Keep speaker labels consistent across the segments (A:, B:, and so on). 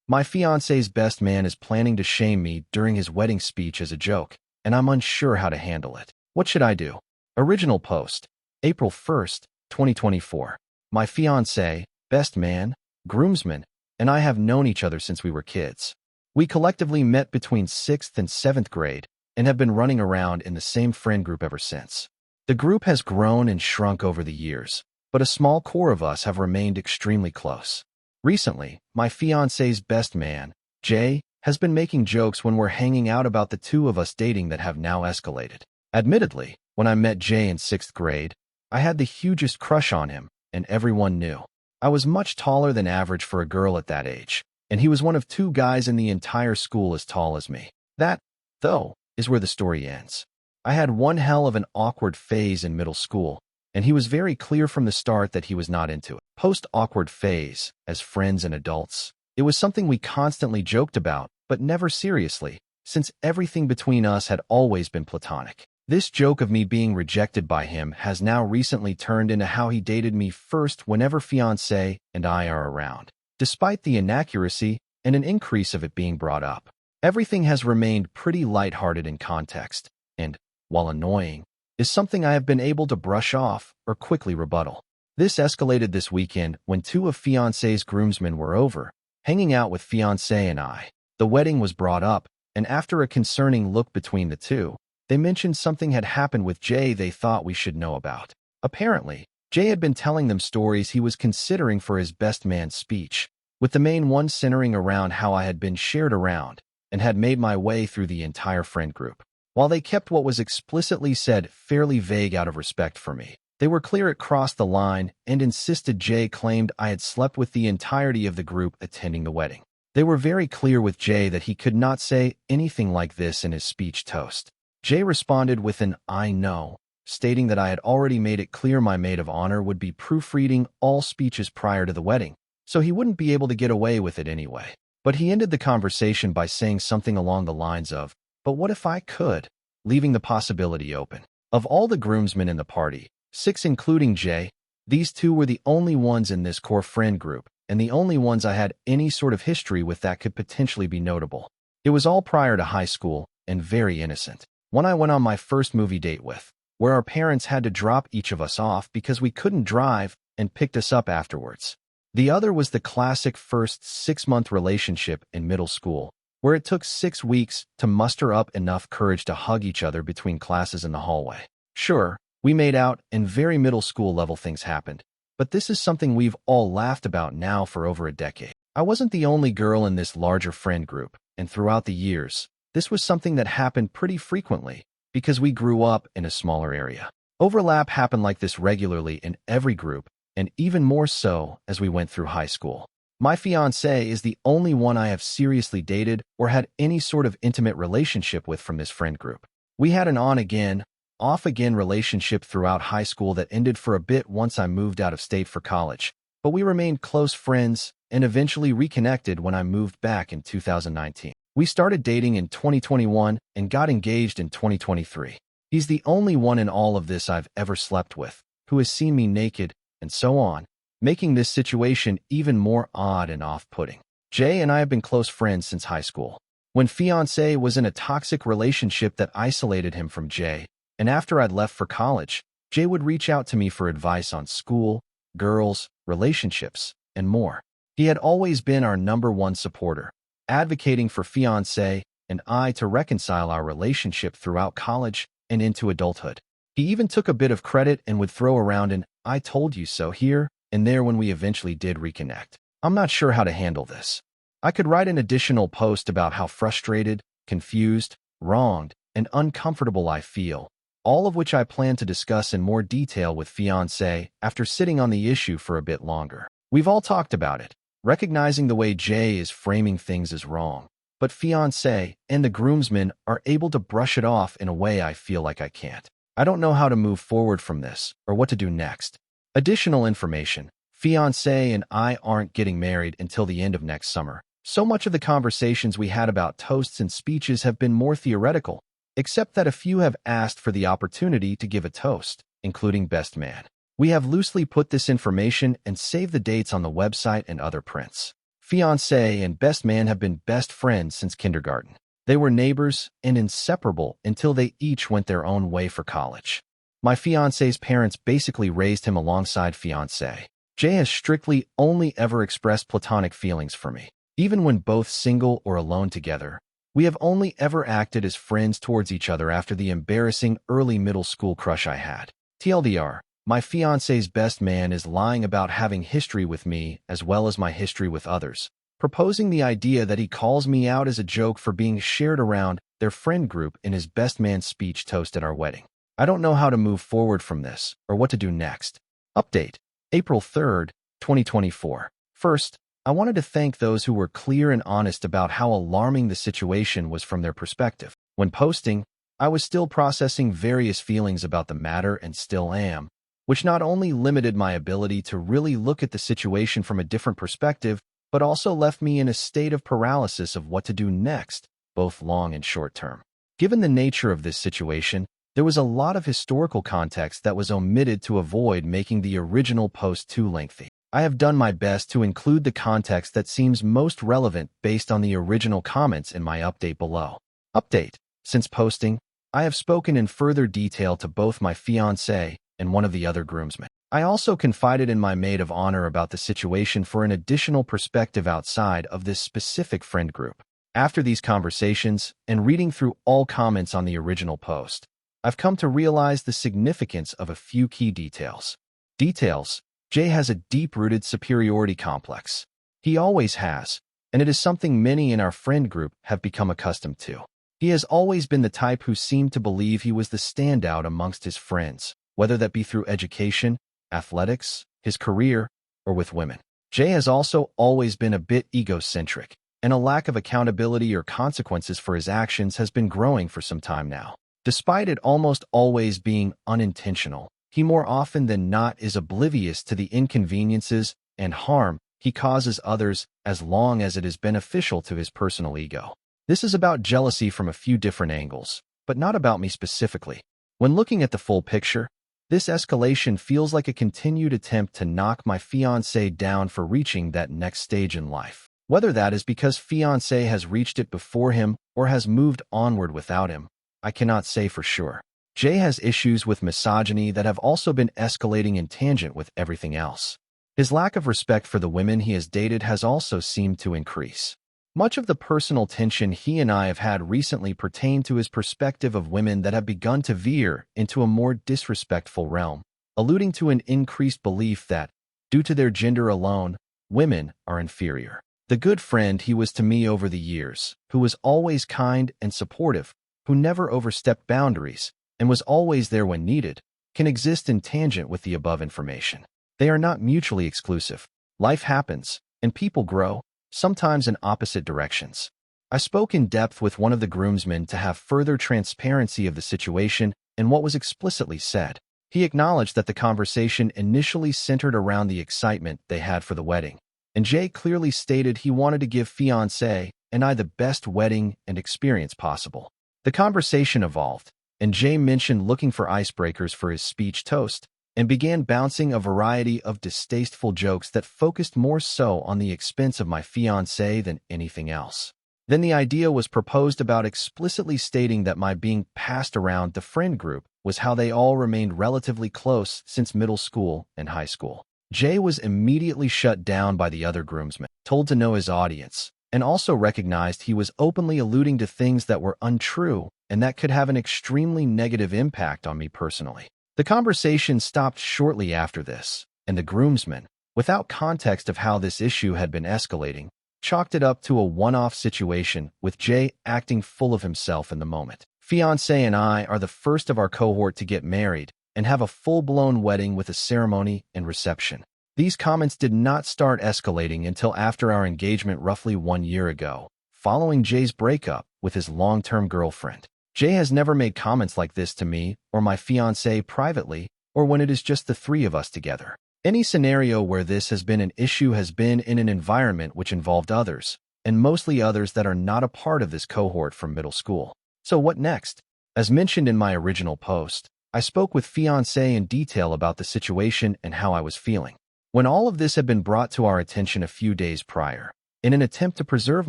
A: My fiancé's best man is planning to shame me during his wedding speech as a joke, and I'm unsure how to handle it. What should I do? Original post, April 1st, 2024. My fiancé, best man, groomsman, and I have known each other since we were kids. We collectively met between 6th and 7th grade and have been running around in the same friend group ever since. The group has grown and shrunk over the years, but a small core of us have remained extremely close. Recently, my fiancé's best man, Jay, has been making jokes when we're hanging out about the two of us dating that have now escalated. Admittedly, when I met Jay in 6th grade, I had the hugest crush on him, and everyone knew. I was much taller than average for a girl at that age, and he was one of 2 guys in the entire school as tall as me. That, though, is where the story ends. I had one hell of an awkward phase in middle school, and he was very clear from the start that he was not into it. Post-awkward phase, as friends and adults, it was something we constantly joked about, but never seriously, since everything between us had always been platonic. This joke of me being rejected by him has now recently turned into how he dated me first whenever fiancé and I are around. Despite the inaccuracy and an increase of it being brought up, everything has remained pretty lighthearted in context, and, while annoying, is something I have been able to brush off or quickly rebuttal. This escalated this weekend when 2 of fiancé's groomsmen were over, hanging out with fiancé and I. The wedding was brought up, and after a concerning look between the two, they mentioned something had happened with Jay they thought we should know about. Apparently, Jay had been telling them stories he was considering for his best man speech, with the main one centering around how I had been shared around and had made my way through the entire friend group. While they kept what was explicitly said fairly vague out of respect for me, they were clear it crossed the line and insisted Jay claimed I had slept with the entirety of the group attending the wedding. They were very clear with Jay that he could not say anything like this in his speech toast. Jay responded with an "I know," stating that I had already made it clear my maid of honor would be proofreading all speeches prior to the wedding, so he wouldn't be able to get away with it anyway. But he ended the conversation by saying something along the lines of, "But what if I could?" leaving the possibility open. Of all the groomsmen in the party, 6 including Jay, these 2 were the only ones in this core friend group, and the only ones I had any sort of history with that could potentially be notable. It was all prior to high school, and very innocent. One I went on my first movie date with, where our parents had to drop each of us off because we couldn't drive and picked us up afterwards. The other was the classic first 6-month relationship in middle school, where it took 6 weeks to muster up enough courage to hug each other between classes in the hallway. Sure, we made out and very middle school level things happened, but this is something we've all laughed about now for over a decade. I wasn't the only girl in this larger friend group, and throughout the years, this was something that happened pretty frequently because we grew up in a smaller area. Overlap happened like this regularly in every group, and even more so as we went through high school. My fiancé is the only one I have seriously dated or had any sort of intimate relationship with from this friend group. We had an on-again, off-again relationship throughout high school that ended for a bit once I moved out of state for college, but we remained close friends and eventually reconnected when I moved back in 2019. We started dating in 2021 and got engaged in 2023. He's the only one in all of this I've ever slept with, who has seen me naked, and so on, making this situation even more odd and off-putting. Jay and I have been close friends since high school. When fiancé was in a toxic relationship that isolated him from Jay, and after I'd left for college, Jay would reach out to me for advice on school, girls, relationships, and more. He had always been our #1 supporter, advocating for fiancé and I to reconcile our relationship throughout college and into adulthood. He even took a bit of credit and would throw around an "I told you so" here and there when we eventually did reconnect. I'm not sure how to handle this. I could write an additional post about how frustrated, confused, wronged, and uncomfortable I feel, all of which I plan to discuss in more detail with fiancé after sitting on the issue for a bit longer. We've all talked about it, recognizing the way Jay is framing things as wrong, but fiancé and the groomsmen are able to brush it off in a way I feel like I can't. I don't know how to move forward from this or what to do next. Additional information: fiancé and I aren't getting married until the end of next summer. So much of the conversations we had about toasts and speeches have been more theoretical, except that a few have asked for the opportunity to give a toast, including best man. We have loosely put this information and saved the dates on the website and other prints. fiancé and best man have been best friends since kindergarten. They were neighbors and inseparable until they each went their own way for college. My fiancé's parents basically raised him alongside fiancé. Jay has strictly only ever expressed platonic feelings for me. Even when both single or alone together, we have only ever acted as friends towards each other after the embarrassing early middle school crush I had. TLDR, my fiancé's best man is lying about having history with me as well as my history with others, proposing the idea that he calls me out as a joke for being shared around their friend group in his best man speech toast at our wedding. I don't know how to move forward from this or what to do next. Update, April 3rd, 2024. First, I wanted to thank those who were clear and honest about how alarming the situation was from their perspective. When posting, I was still processing various feelings about the matter and still am, which not only limited my ability to really look at the situation from a different perspective, but also left me in a state of paralysis of what to do next, both long and short term. Given the nature of this situation, there was a lot of historical context that was omitted to avoid making the original post too lengthy. I have done my best to include the context that seems most relevant based on the original comments in my update below. Update. Since posting, I have spoken in further detail to both my fiancé and one of the other groomsmen. I also confided in my maid of honor about the situation for an additional perspective outside of this specific friend group. After these conversations and reading through all comments on the original post, I've come to realize the significance of a few key details. Jay has a deep-rooted superiority complex. He always has, and it is something many in our friend group have become accustomed to. He has always been the type who seemed to believe he was the standout amongst his friends, whether that be through education, athletics, his career, or with women. Jay has also always been a bit egocentric, and a lack of accountability or consequences for his actions has been growing for some time now. Despite it almost always being unintentional, he more often than not is oblivious to the inconveniences and harm he causes others as long as it is beneficial to his personal ego. This is about jealousy from a few different angles, but not about me specifically. When looking at the full picture, this escalation feels like a continued attempt to knock my fiancé down for reaching that next stage in life. Whether that is because fiancé has reached it before him or has moved onward without him, I cannot say for sure. Jay has issues with misogyny that have also been escalating in tangent with everything else. His lack of respect for the women he has dated has also seemed to increase. Much of the personal tension he and I have had recently pertained to his perspective of women that have begun to veer into a more disrespectful realm, alluding to an increased belief that, due to their gender alone, women are inferior. The good friend he was to me over the years, who was always kind and supportive, who never overstepped boundaries, and was always there when needed, can exist in tangent with the above information. They are not mutually exclusive. Life happens, and people grow, sometimes in opposite directions. I spoke in depth with one of the groomsmen to have further transparency of the situation and what was explicitly said. He acknowledged that the conversation initially centered around the excitement they had for the wedding, and Jay clearly stated he wanted to give fiancé and I the best wedding and experience possible. The conversation evolved, and Jay mentioned looking for icebreakers for his speech toast and began bouncing a variety of distasteful jokes that focused more so on the expense of my fiancé than anything else. Then the idea was proposed about explicitly stating that my being passed around the friend group was how they all remained relatively close since middle school and high school. Jay was immediately shut down by the other groomsmen, told to know his audience, and also recognized he was openly alluding to things that were untrue and that could have an extremely negative impact on me personally. The conversation stopped shortly after this, and the groomsmen, without context of how this issue had been escalating, chalked it up to a one-off situation with Jay acting full of himself in the moment. Fiancé and I are the first of our cohort to get married and have a full-blown wedding with a ceremony and reception. These comments did not start escalating until after our engagement roughly 1 year ago, following Jay's breakup with his long-term girlfriend. Jay has never made comments like this to me or my fiancé privately or when it is just the three of us together. Any scenario where this has been an issue has been in an environment which involved others, and mostly others that are not a part of this cohort from middle school. So what next? As mentioned in my original post, I spoke with fiancé in detail about the situation and how I was feeling. When all of this had been brought to our attention a few days prior, In an attempt to preserve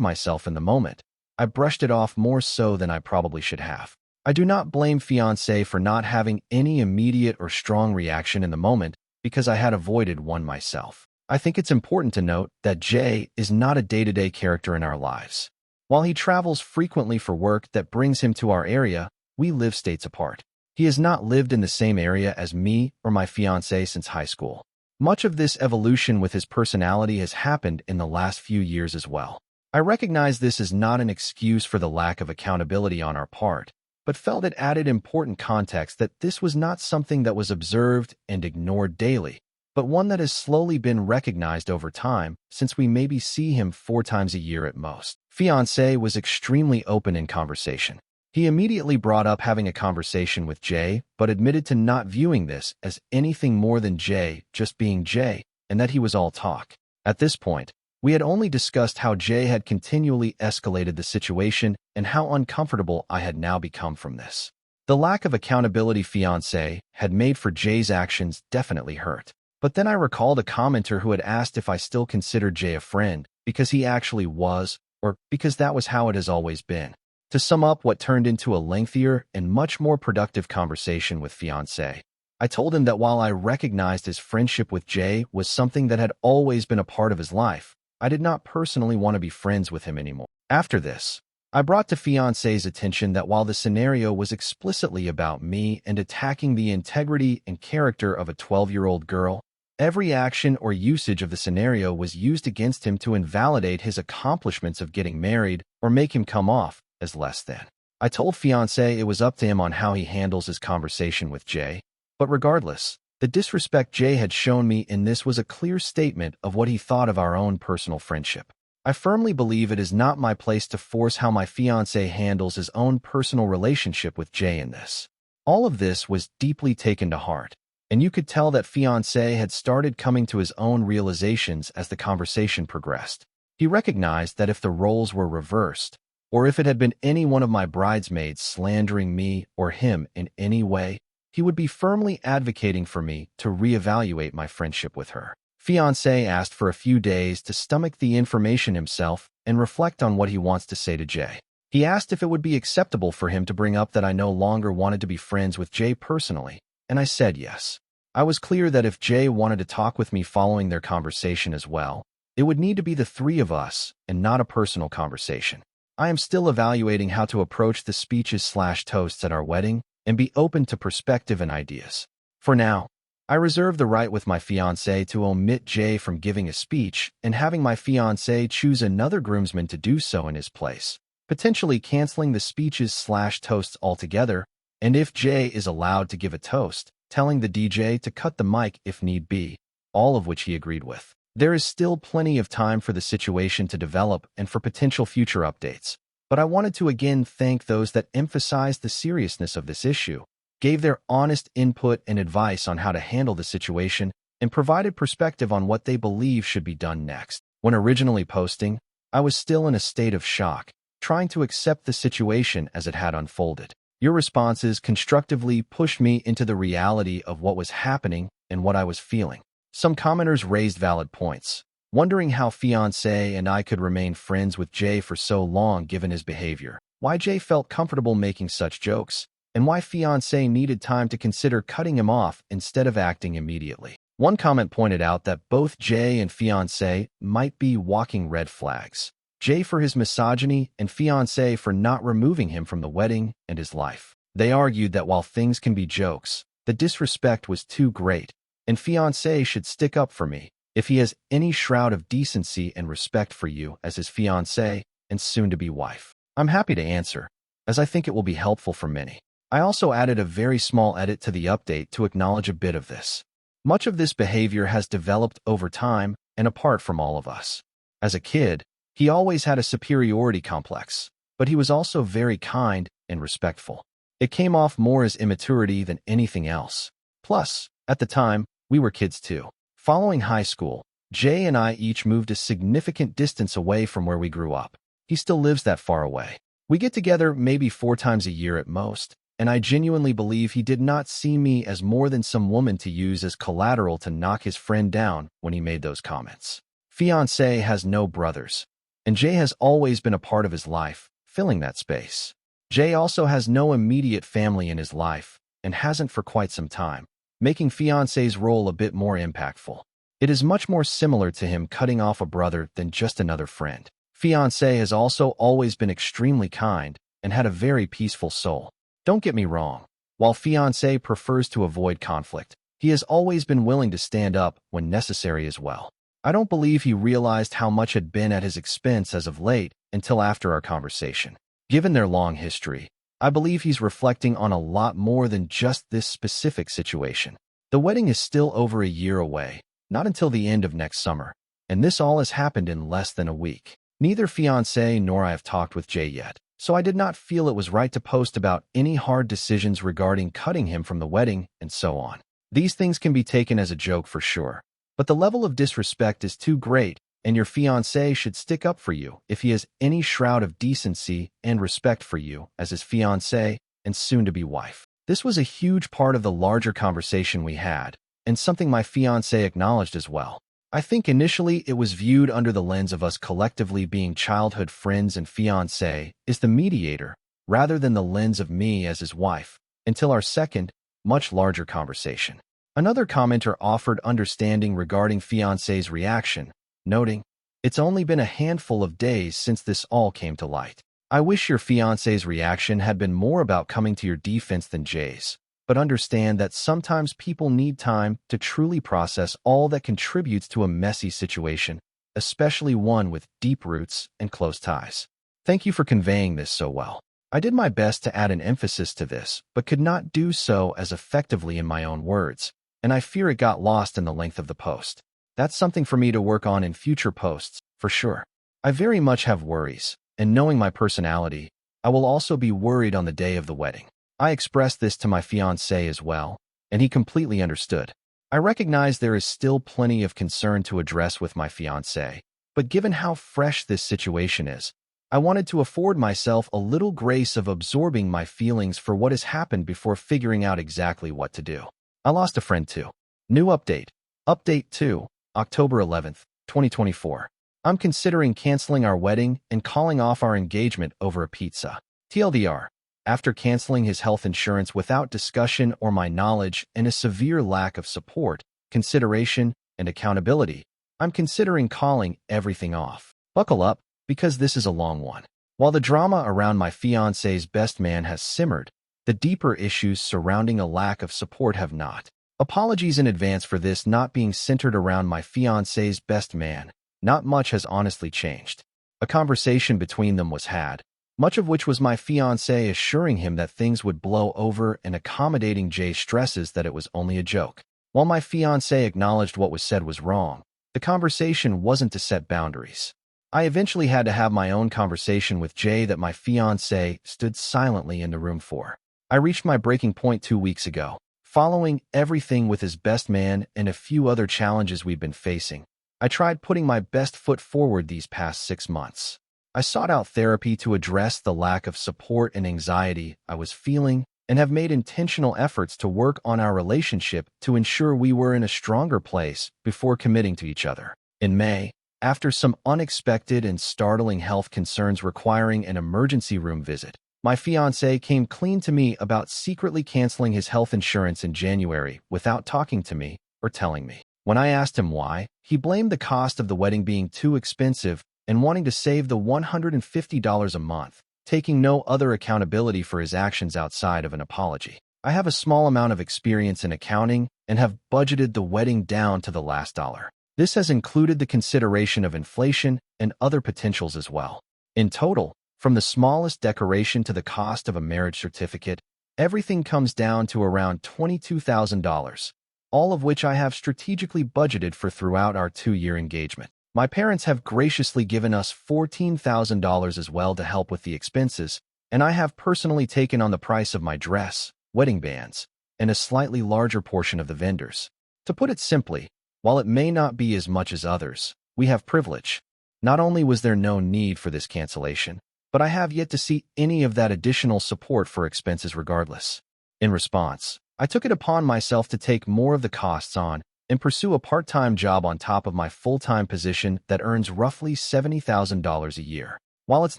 A: myself in the moment, I brushed it off more so than I probably should have. I do not blame Fiancé for not having any immediate or strong reaction in the moment because I had avoided one myself. I think it's important to note that Jay is not a day-to-day character in our lives. While he travels frequently for work that brings him to our area, we live states apart. He has not lived in the same area as me or my fiancée since high school. Much of this evolution with his personality has happened in the last few years as well. I recognize this is not an excuse for the lack of accountability on our part, but felt it added important context that this was not something that was observed and ignored daily, but one that has slowly been recognized over time since we maybe see him 4 times a year at most. Fiancé was extremely open in conversation. He immediately brought up having a conversation with Jay, but admitted to not viewing this as anything more than Jay just being Jay, and that he was all talk. At this point, we had only discussed how Jay had continually escalated the situation and how uncomfortable I had now become from this. The lack of accountability Fiancé had made for Jay's actions definitely hurt. But then I recalled a commenter who had asked if I still considered Jay a friend because he actually was, or because that was how it has always been. To sum up what turned into a lengthier and much more productive conversation with Fiancé, I told him that while I recognized his friendship with Jay was something that had always been a part of his life, I did not personally want to be friends with him anymore. After this, I brought to Fiancé's attention that while the scenario was explicitly about me and attacking the integrity and character of a 12-year-old girl, every action or usage of the scenario was used against him to invalidate his accomplishments of getting married or make him come off as less than. I told Fiancé it was up to him on how he handles his conversation with Jay, but regardless, the disrespect Jay had shown me in this was a clear statement of what he thought of our own personal friendship. I firmly believe it is not my place to force how my fiancé handles his own personal relationship with Jay in this. All of this was deeply taken to heart, and you could tell that fiancé had started coming to his own realizations as the conversation progressed. He recognized that if the roles were reversed, or if it had been any one of my bridesmaids slandering me or him in any way, he would be firmly advocating for me to reevaluate my friendship with her. Fiancé asked for a few days to stomach the information himself and reflect on what he wants to say to Jay. He asked if it would be acceptable for him to bring up that I no longer wanted to be friends with Jay personally, and I said yes. I was clear that if Jay wanted to talk with me following their conversation as well, it would need to be the 3 of us and not a personal conversation. I am still evaluating how to approach the speeches/toasts at our wedding and be open to perspective and ideas. For now, I reserve the right with my fiancé to omit Jay from giving a speech and having my fiancé choose another groomsman to do so in his place, potentially canceling the speeches/toasts altogether, and if Jay is allowed to give a toast, telling the DJ to cut the mic if need be, all of which he agreed with. There is still plenty of time for the situation to develop and for potential future updates, but I wanted to again thank those that emphasized the seriousness of this issue, gave their honest input and advice on how to handle the situation, and provided perspective on what they believe should be done next. When originally posting, I was still in a state of shock, trying to accept the situation as it had unfolded. Your responses constructively pushed me into the reality of what was happening and what I was feeling. Some commenters raised valid points, wondering how Fiancé and I could remain friends with Jay for so long given his behavior, why Jay felt comfortable making such jokes, and why Fiancé needed time to consider cutting him off instead of acting immediately. One comment pointed out that both Jay and Fiancé might be walking red flags. Jay for his misogyny and Fiancé for not removing him from the wedding and his life. They argued that while things can be jokes, the disrespect was too great, and Fiancé should stick up for me if he has any shroud of decency and respect for you as his fiancé and soon-to-be wife. I'm happy to answer, as I think it will be helpful for many. I also added a very small edit to the update to acknowledge a bit of this. Much of this behavior has developed over time and apart from all of us. As a kid, he always had a superiority complex, but he was also very kind and respectful. It came off more as immaturity than anything else. Plus, at the time, we were kids too. Following high school, Jay and I each moved a significant distance away from where we grew up. He still lives that far away. We get together maybe 4 times a year at most, and I genuinely believe he did not see me as more than some woman to use as collateral to knock his friend down when he made those comments. Fiancé has no brothers, and Jay has always been a part of his life, filling that space. Jay also has no immediate family in his life, and hasn't for quite some time, making Fiancé's role a bit more impactful. It is much more similar to him cutting off a brother than just another friend. Fiancé has also always been extremely kind and had a very peaceful soul. Don't get me wrong, while Fiancé prefers to avoid conflict, he has always been willing to stand up when necessary as well. I don't believe he realized how much had been at his expense as of late until after our conversation. Given their long history, I believe he's reflecting on a lot more than just this specific situation. The wedding is still over a year away, not until the end of next summer, and this all has happened in less than a week. Neither Fiancé nor I have talked with Jay yet, so I did not feel it was right to post about any hard decisions regarding cutting him from the wedding and so on. These things can be taken as a joke for sure, but the level of disrespect is too great, and your fiancé should stick up for you if he has any shroud of decency and respect for you as his fiancé and soon-to-be wife. This was a huge part of the larger conversation we had, and something my fiancé acknowledged as well. I think initially it was viewed under the lens of us collectively being childhood friends and fiancé is the mediator, rather than the lens of me as his wife, until our second, much larger conversation. Another commenter offered understanding regarding fiancé's reaction, noting, "It's only been a handful of days since this all came to light. I wish your fiancé's reaction had been more about coming to your defense than Jay's, but understand that sometimes people need time to truly process all that contributes to a messy situation, especially one with deep roots and close ties. Thank you for conveying this so well. I did my best to add an emphasis to this, but could not do so as effectively in my own words, and I fear it got lost in the length of the post. That's something for me to work on in future posts, for sure. I very much have worries, and knowing my personality, I will also be worried on the day of the wedding. I expressed this to my fiancé as well, and he completely understood. I recognize there is still plenty of concern to address with my fiancé, but given how fresh this situation is, I wanted to afford myself a little grace of absorbing my feelings for what has happened before figuring out exactly what to do. I lost a friend too. New update. Update 2, October 11th, 2024. I'm considering canceling our wedding and calling off our engagement over a pizza. TLDR. After canceling his health insurance without discussion or my knowledge and a severe lack of support, consideration, and accountability, I'm considering calling everything off. Buckle up, because this is a long one. While the drama around my fiancé's best man has simmered, the deeper issues surrounding a lack of support have not. Apologies in advance for this not being centered around my fiancé's best man. Not much has honestly changed. A conversation between them was had, much of which was my fiancé assuring him that things would blow over and accommodating Jay's stresses that it was only a joke. While my fiancé acknowledged what was said was wrong, the conversation wasn't to set boundaries. I eventually had to have my own conversation with Jay that my fiancé stood silently in the room for. I reached my breaking point 2 weeks ago, following everything with his best man and a few other challenges we've been facing. I tried putting my best foot forward these past 6 months. I sought out therapy to address the lack of support and anxiety I was feeling and have made intentional efforts to work on our relationship to ensure we were in a stronger place before committing to each other. In May, after some unexpected and startling health concerns requiring an emergency room visit, my fiancé came clean to me about secretly canceling his health insurance in January without talking to me or telling me. When I asked him why, he blamed the cost of the wedding being too expensive and wanting to save the $150 a month, taking no other accountability for his actions outside of an apology. I have a small amount of experience in accounting and have budgeted the wedding down to the last dollar. This has included the consideration of inflation and other potentials as well. In total, from the smallest decoration to the cost of a marriage certificate, everything comes down to around $22,000, all of which I have strategically budgeted for throughout our 2-year engagement. My parents have graciously given us $14,000 as well to help with the expenses, and I have personally taken on the price of my dress, wedding bands, and a slightly larger portion of the vendors. To put it simply, while it may not be as much as others, we have privilege. Not only was there no need for this cancellation, but I have yet to see any of that additional support for expenses regardless. In response, I took it upon myself to take more of the costs on and pursue a part-time job on top of my full-time position that earns roughly $70,000 a year. While it's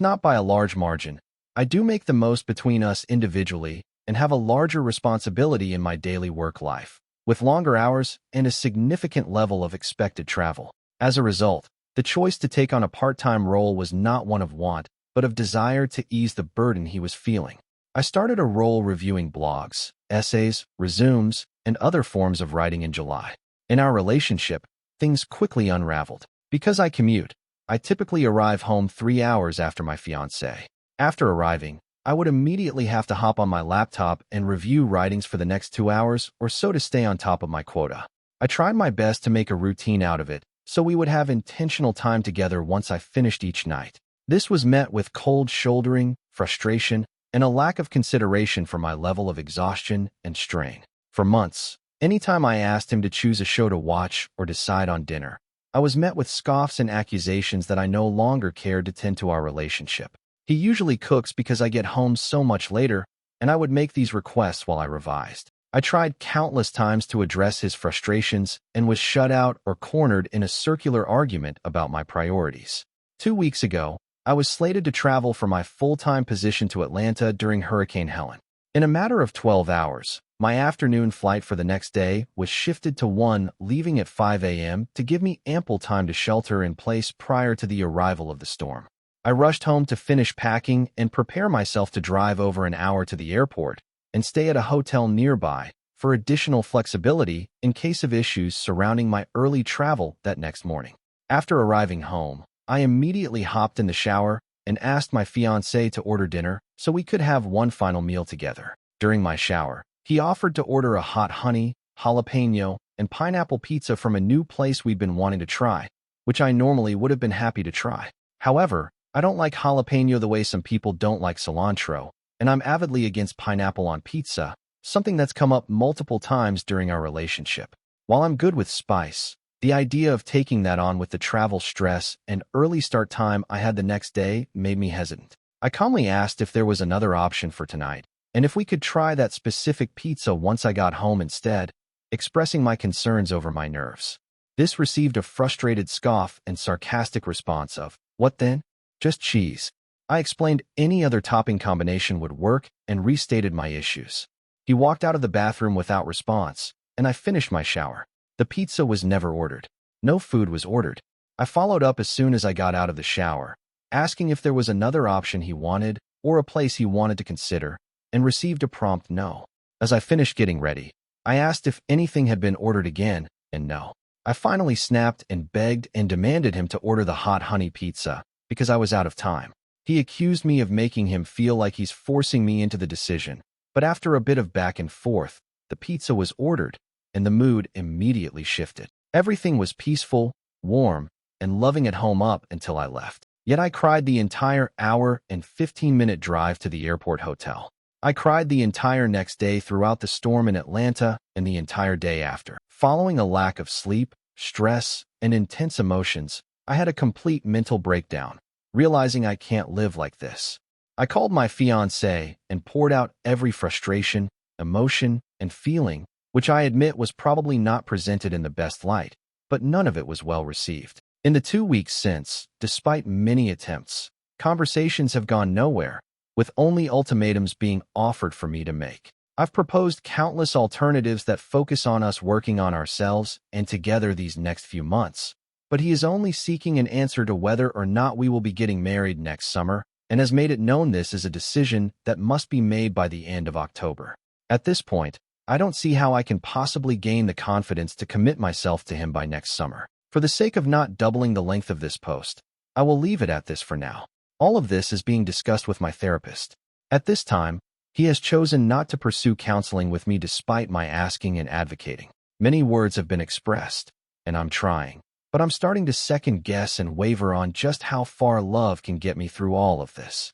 A: not by a large margin, I do make the most between us individually and have a larger responsibility in my daily work life, with longer hours and a significant level of expected travel. As a result, the choice to take on a part-time role was not one of want, but of desire to ease the burden he was feeling. I started a role reviewing blogs, essays, resumes, and other forms of writing in July. In our relationship, things quickly unraveled. Because I commute, I typically arrive home 3 hours after my fiancé. After arriving, I would immediately have to hop on my laptop and review writings for the next 2 hours or so to stay on top of my quota. I tried my best to make a routine out of it, so we would have intentional time together once I finished each night. This was met with cold shouldering, frustration, and a lack of consideration for my level of exhaustion and strain. For months, anytime I asked him to choose a show to watch or decide on dinner, I was met with scoffs and accusations that I no longer cared to tend to our relationship. He usually cooks because I get home so much later, and I would make these requests while I revised. I tried countless times to address his frustrations and was shut out or cornered in a circular argument about my priorities. 2 weeks ago, I was slated to travel for my full-time position to Atlanta during Hurricane Helen. In a matter of 12 hours, my afternoon flight for the next day was shifted to 1, leaving at 5 a.m. to give me ample time to shelter in place prior to the arrival of the storm. I rushed home to finish packing and prepare myself to drive over an hour to the airport and stay at a hotel nearby for additional flexibility in case of issues surrounding my early travel that next morning. After arriving home, I immediately hopped in the shower and asked my fiancé to order dinner so we could have one final meal together. During my shower, he offered to order a hot honey, jalapeno, and pineapple pizza from a new place we'd been wanting to try, which I normally would have been happy to try. However, I don't like jalapeno the way some people don't like cilantro, and I'm avidly against pineapple on pizza, something that's come up multiple times during our relationship. While I'm good with spice, the idea of taking that on with the travel stress and early start time I had the next day made me hesitant. I calmly asked if there was another option for tonight, and if we could try that specific pizza once I got home instead, expressing my concerns over my nerves. This received a frustrated scoff and sarcastic response of, "What then? Just cheese." I explained any other topping combination would work and restated my issues. He walked out of the bathroom without response, and I finished my shower. The pizza was never ordered. No food was ordered. I followed up as soon as I got out of the shower, asking if there was another option he wanted or a place he wanted to consider, and received a prompt no. As I finished getting ready, I asked if anything had been ordered again, and no. I finally snapped and begged and demanded him to order the hot honey pizza because I was out of time. He accused me of making him feel like he's forcing me into the decision, but after a bit of back and forth, the pizza was ordered, and the mood immediately shifted. Everything was peaceful, warm, and loving at home up until I left. Yet I cried the entire hour and 15-minute drive to the airport hotel. I cried the entire next day throughout the storm in Atlanta and the entire day after. Following a lack of sleep, stress, and intense emotions, I had a complete mental breakdown, realizing I can't live like this. I called my fiancé and poured out every frustration, emotion, and feeling, which I admit was probably not presented in the best light, but none of it was well received. In the 2 weeks since, despite many attempts, conversations have gone nowhere, with only ultimatums being offered for me to make. I've proposed countless alternatives that focus on us working on ourselves and together these next few months, but he is only seeking an answer to whether or not we will be getting married next summer, and has made it known this is a decision that must be made by the end of October. At this point, I don't see how I can possibly gain the confidence to commit myself to him by next summer. For the sake of not doubling the length of this post, I will leave it at this for now. All of this is being discussed with my therapist. At this time, he has chosen not to pursue counseling with me despite my asking and advocating. Many words have been expressed, and I'm trying, but I'm starting to second guess and waver on just how far love can get me through all of this.